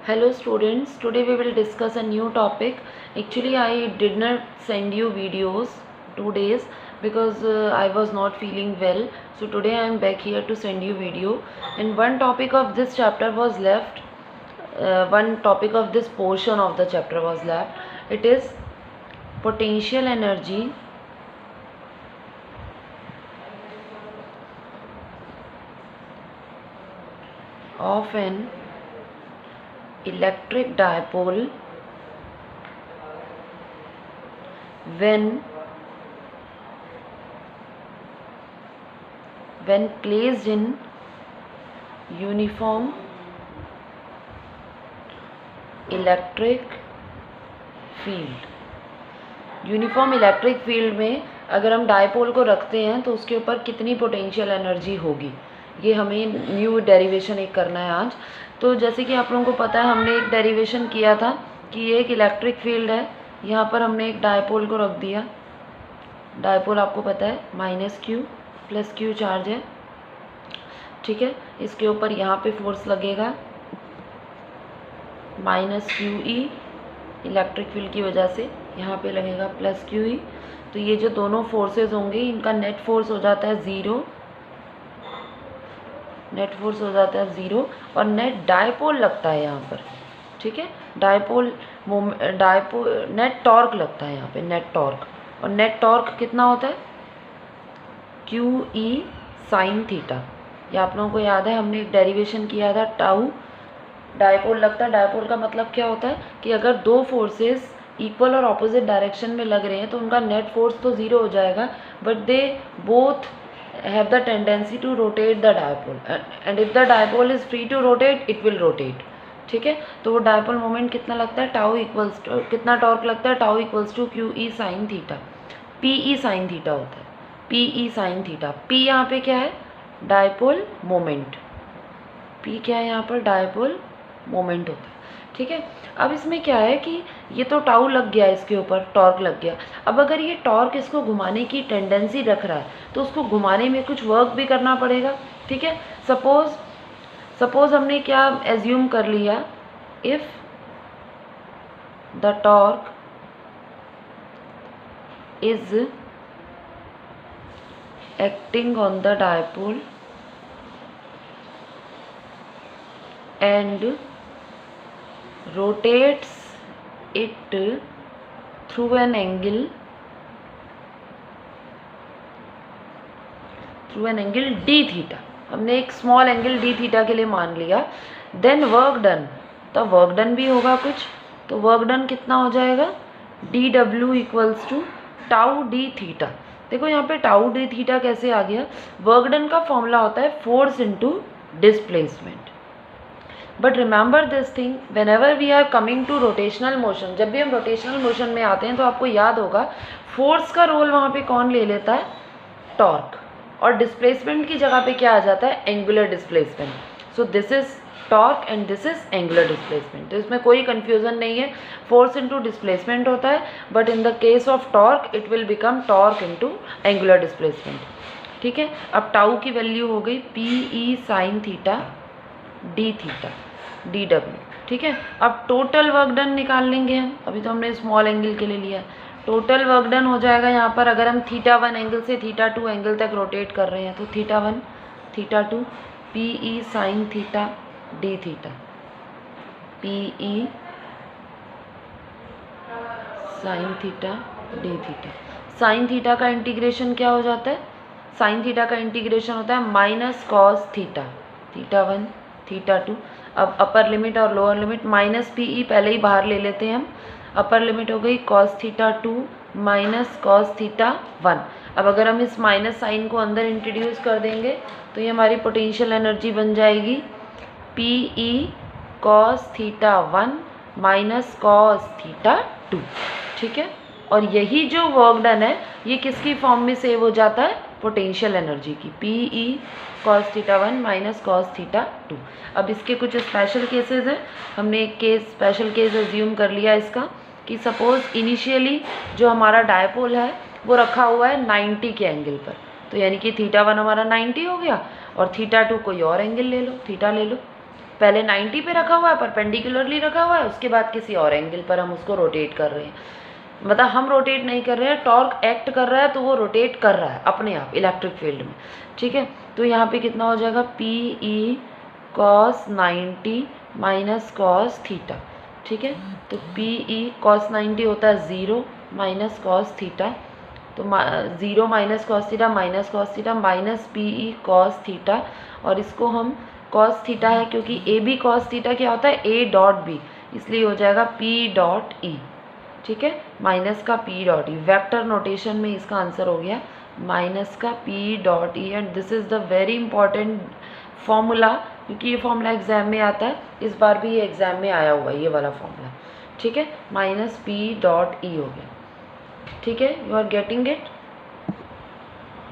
Hello students, today we will discuss a new topic. Actually I did not send you videos 2 days because I was not feeling well. So today I am back here to send you video, and one topic of this chapter was left. One topic of this portion of the chapter was left. It is potential energy of an electric dipole when placed in uniform electric field. Uniform electric field में अगर हम dipole को रखते हैं तो उसके ऊपर कितनी पोटेंशियल एनर्जी होगी, ये हमें न्यू डेरिवेशन एक करना है आज। तो जैसे कि आप लोगों को पता है, हमने एक डेरिवेशन किया था कि ये एक इलेक्ट्रिक फील्ड है, यहाँ पर हमने एक डायपोल को रख दिया। डायपोल आपको पता है -q + q चार्ज है, ठीक है। इसके ऊपर यहाँ पे फोर्स लगेगा -QE, इलेक्ट्रिक फील्ड की वजह से यहाँ पे लगेगा +QE। तो ये जो दोनों फोर्सेस होंगे इनका नेट फोर्स हो जाता है 0, नेट फोर्स हो जाता है 0 और नेट डायपोल लगता है यहाँ पर, ठीक है। डायपोल नेट टॉर्क लगता है यहाँ पे, नेट टॉर्क। और नेट टॉर्क कितना होता है? QE sin theta. ये आप लोगों को याद है, हमने एक डेरिवेशन किया था, टाउ डायपोल लगता है। डायपोल का मतलब क्या होता है कि अगर दो फोर्सेस इक्वल और ऑपोजिट डायरेक्शन में लग रहे हैं तो उनका नेट फोर्स तो 0 हो जाएगा, but they both have the tendency to rotate the dipole, and if the dipole is free to rotate it will rotate, ठीक है। तो वो डायपोल मोमेंट कितना लगता है? टाउ इक्वल्स टू कितना टॉर्क लगता है? Tau equals to QE sin theta. PE sin theta होता है, PE sin थीटा। P यहाँ पे क्या है? Dipole moment. P क्या है यहाँ पर? डायपोल मोमेंट होता है, ठीक है। अब इसमें क्या है कि ये तो टाउ लग गया, इसके ऊपर टॉर्क लग गया। अब अगर ये टॉर्क इसको घुमाने की टेंडेंसी रख रहा है तो उसको घुमाने में कुछ वर्क भी करना पड़ेगा, ठीक है। सपोज हमने क्या एज्यूम कर लिया, if the torque is acting on the dipole and rotates it through an angle d theta. हमने एक स्मॉल एंगल d थीटा के लिए मान लिया। देन वर्क डन, तो वर्क डन भी होगा कुछ। तो वर्क डन कितना हो जाएगा? dW equals to tau d theta. देखो यहाँ पे टाउ d थीटा कैसे आ गया? वर्क डन का फॉर्मूला होता है force into displacement. But remember this thing, whenever we are coming to rotational motion, जब भी हम रोटेशनल मोशन में आते हैं तो आपको याद होगा फोर्स का रोल वहाँ पे कौन ले लेता है? टॉर्क। और डिस्प्लेसमेंट की जगह पे क्या आ जाता है? Angular displacement. So this is torque and this is angular displacement. तो इसमें कोई कन्फ्यूजन नहीं है, फोर्स इंटू डिस्प्लेसमेंट होता है, but in the case of torque it will become torque into angular displacement, ठीक है। अब टाउ की वैल्यू हो गई PE sin theta d theta dW, ठीक है। अब टोटल वर्क डन निकाल लेंगे हम, अभी तो हमने स्मॉल एंगल के लिए लिया। टोटल वर्क डन हो जाएगा यहाँ पर, अगर हम θ1 एंगल से θ2 एंगल तक रोटेट कर रहे हैं तो θ1 θ2 PE sin theta d theta, PE sin theta d theta. Sine theta का इंटीग्रेशन क्या हो जाता है? साइन थीटा का इंटीग्रेशन होता है -cos थीटा, θ1 θ2। अब अपर लिमिट और लोअर लिमिट, -PE पहले ही बाहर ले लेते हैं हम। अपर लिमिट हो गई cos θ2 -cos θ1। अब अगर हम इस माइनस साइन को अंदर इंट्रोड्यूस कर देंगे तो ये हमारी पोटेंशियल एनर्जी बन जाएगी PE cos θ1 cos θ2, ठीक है। और यही जो वर्क डन है ये किसकी फॉर्म में सेव हो जाता है? पोटेंशियल एनर्जी की, PE cos θ1 cos θ2। अब इसके कुछ स्पेशल केसेस हैं। हमने एक स्पेशल केस एज्यूम कर लिया इसका कि सपोज इनिशियली जो हमारा डायपोल है वो रखा हुआ है 90 के एंगल पर, तो यानी कि θ1 हमारा 90 हो गया और θ2 कोई और एंगल ले लो, थीटा ले लो, पहले 90 पे रखा हुआ है, परपेंडिकुलरली रखा हुआ है, उसके बाद किसी और एंगल पर हम उसको रोटेट कर रहे हैं। मतलब हम रोटेट नहीं कर रहे हैं, टॉर्क एक्ट कर रहा है तो वो रोटेट कर रहा है अपने आप इलेक्ट्रिक फील्ड में। ठीक है, तो यहाँ पे कितना हो जाएगा, P E cos 90 minus cos theta. ठीक है, तो पी ई कॉस 90 होता है 0 माइनस कॉस थीटा, तो 0 minus cos theta minus P E cos theta, और इसको हम कॉस थीटा है क्योंकि ए बी कॉस थीटा क्या होता है, ए डॉट बी, इसलिए हो जाएगा पी डॉट ई। ठीक है, माइनस का P dot E, vector notation में इसका आंसर हो गया माइनस का P dot E. And this is the very important formula, क्योंकि ये फॉर्मूला एग्जाम में आता है, इस बार भी ये एग्जाम में आया हुआ है ये वाला फॉर्मूला। ठीक है, माइनस पी डॉट ई हो गया। ठीक है, यू आर गेटिंग इट।